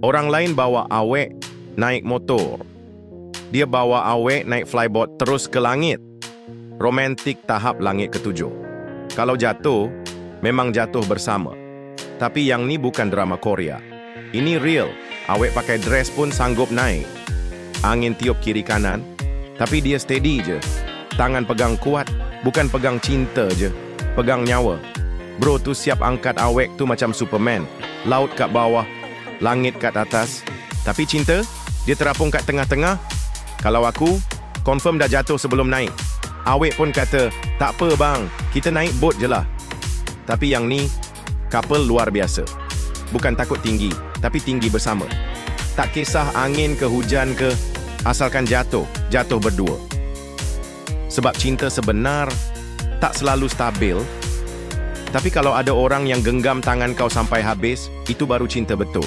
Orang lain bawa awek naik motor. Dia bawa awek naik flyboard terus ke langit. Romantik tahap langit ketujuh. Kalau jatuh, memang jatuh bersama. Tapi yang ni bukan drama Korea. Ini real. Awek pakai dress pun sanggup naik. Angin tiup kiri kanan, tapi dia steady je. Tangan pegang kuat, bukan pegang cinta je. Pegang nyawa. Bro tu siap angkat awek tu macam Superman. Laut kat bawah, langit kat atas. Tapi cinta, dia terapung kat tengah-tengah. Kalau aku, confirm dah jatuh sebelum naik. Awek pun kata, tak apa bang, kita naik boat je lah. Tapi yang ni, couple luar biasa. Bukan takut tinggi, tapi tinggi bersama. Tak kisah angin ke hujan ke, asalkan jatuh berdua. Sebab cinta sebenar tak selalu stabil. Tapi kalau ada orang yang genggam tangan kau sampai habis, itu baru cinta betul.